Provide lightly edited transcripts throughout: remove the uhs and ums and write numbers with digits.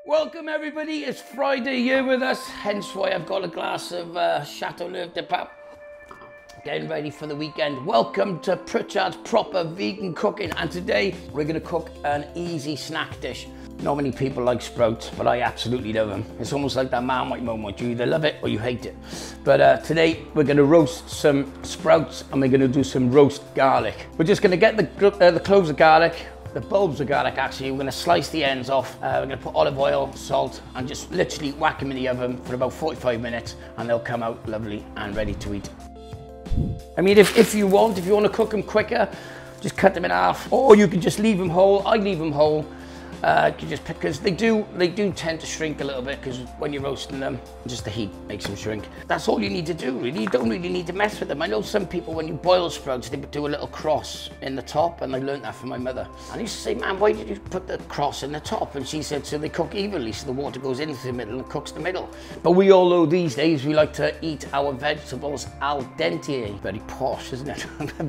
Welcome everybody, it's Friday here with us, hence why I've got a glass of Chateauneuf de Pape. Getting ready for the weekend. Welcome to Pritchard's proper vegan cooking, and today we're going to cook an easy snack dish. Not many people like sprouts, but I absolutely love them. It's almost like that Marmite moment, you either love it or you hate it. But today we're going to roast some sprouts and we're going to do some roast garlic. We're just going to get the cloves of garlic, the bulbs of garlic actually. We're going to slice the ends off. We're going to put olive oil, salt, and just literally whack them in the oven for about 45 minutes and they'll come out lovely and ready to eat. I mean, if you want to cook them quicker, just cut them in half, or you can just leave them whole. I leave them whole. You just pick, because they do tend to shrink a little bit, because when you're roasting them, just the heat makes them shrink. That's all you need to do, really. You don't really need to mess with them. I know some people, when you boil sprouts, they do a little cross in the top, and I learned that from my mother. And I used to say, man, why did you put the cross in the top? And she said, so they cook evenly, so the water goes into the middle and cooks the middle. But we all know these days, we like to eat our vegetables al dente. Very posh, isn't it?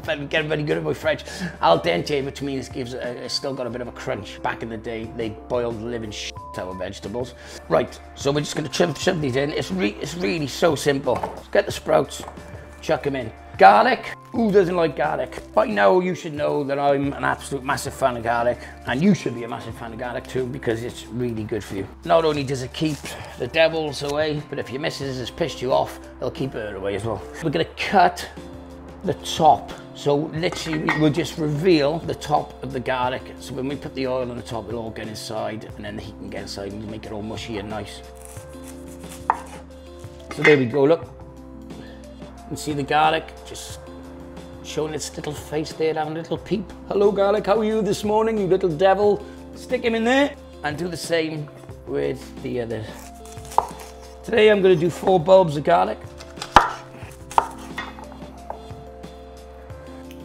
I'm getting very good at my French. Al dente, which means it's still got a bit of a crunch. Back in the day, they boiled the living shit out of vegetables. Right, so we're just going to shove these in. It's really so simple. Let's get the sprouts, chuck them in. Garlic, who doesn't like garlic? By now you should know that I'm an absolute massive fan of garlic, and you should be a massive fan of garlic too, because it's really good for you. Not only does it keep the devils away, but if your missus has pissed you off, it'll keep her away as well. We're going to cut the top. So literally we'll just reveal the top of the garlic. So when we put the oil on the top, it'll all get inside, and then the heat can get inside and make it all mushy and nice. So there we go, look. You can see the garlic just showing its little face there, having a little peep. Hello garlic, how are you this morning, you little devil? Stick him in there and do the same with the others. Today I'm going to do 4 bulbs of garlic.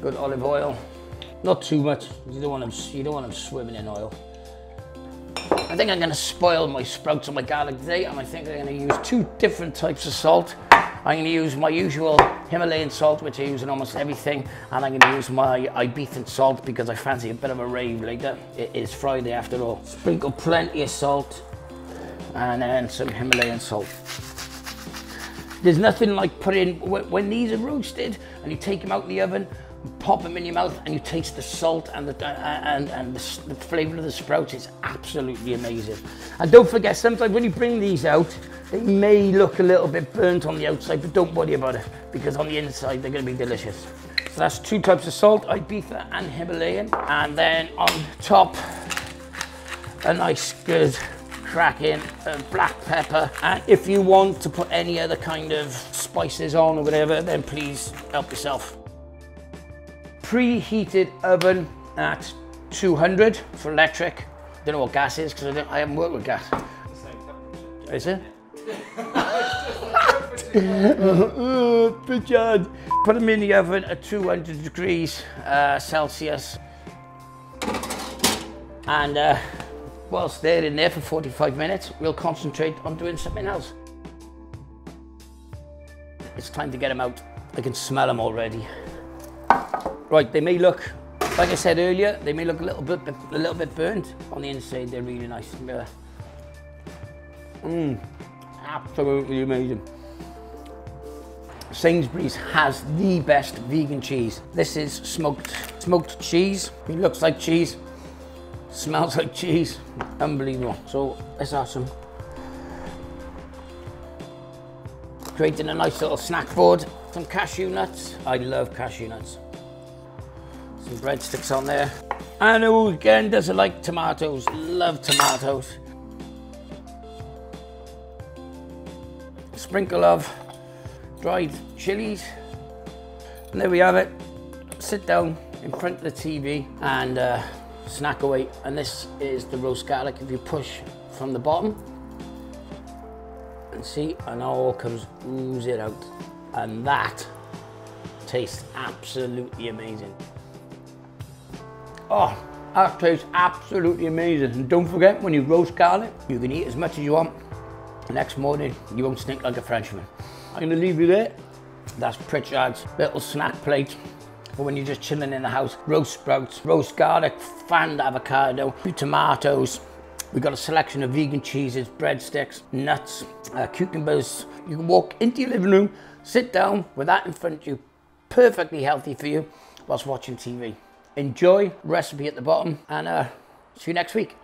Good olive oil, not too much. You don't want them swimming in oil. I think I'm going to spoil my sprouts and my garlic today, and I think I'm going to use 2 different types of salt. I'm going to use my usual Himalayan salt, which I use in almost everything, and I'm going to use my Ibiza salt because I fancy a bit of a rave later. It is Friday after all. Sprinkle plenty of salt, and then some Himalayan salt. There's nothing like putting, when these are roasted and you take them out of the oven, pop them in your mouth and you taste the salt and the flavour of the sprouts. It's absolutely amazing. And don't forget, sometimes when you bring these out, they may look a little bit burnt on the outside, but don't worry about it, because on the inside they're going to be delicious. So that's 2 types of salt, Ibiza and Himalayan. And then on top, a nice good cracking black pepper. And if you want to put any other kind of spices on or whatever, then please help yourself. Preheated oven at 200 for electric. Don't know what gas is because I haven't worked with gas. Is it? Pritchard. Put them in the oven at 200 degrees Celsius. And whilst they're in there for 45 minutes, we'll concentrate on doing something else. It's time to get them out. I can smell them already. Right, they may look, like I said earlier, they may look a little bit burnt. On the inside, they're really nice. Absolutely amazing. Sainsbury's has the best vegan cheese. This is smoked cheese. It looks like cheese, smells like cheese. Unbelievable. So let's have some. Creating a nice little snack board. Some cashew nuts. I love cashew nuts. Some breadsticks on there. And who again doesn't like tomatoes? Love tomatoes. Sprinkle of dried chilies. And there we have it. Sit down in front of the TV and snack away. And this is the roast garlic. If you push from the bottom, and see, and all comes oozing out. And that tastes absolutely amazing. Oh, that tastes absolutely amazing. And don't forget, when you roast garlic, you can eat as much as you want. The next morning, you won't stink like a Frenchman. I'm gonna leave you there. That's Pritchard's little snack plate for when you're just chilling in the house. Roast sprouts, roast garlic, fanned avocado, tomatoes, We've got a selection of vegan cheeses, breadsticks, nuts, cucumbers. You can walk into your living room, sit down with that in front of you, perfectly healthy for you, whilst watching TV. Enjoy, recipe at the bottom, and see you next week.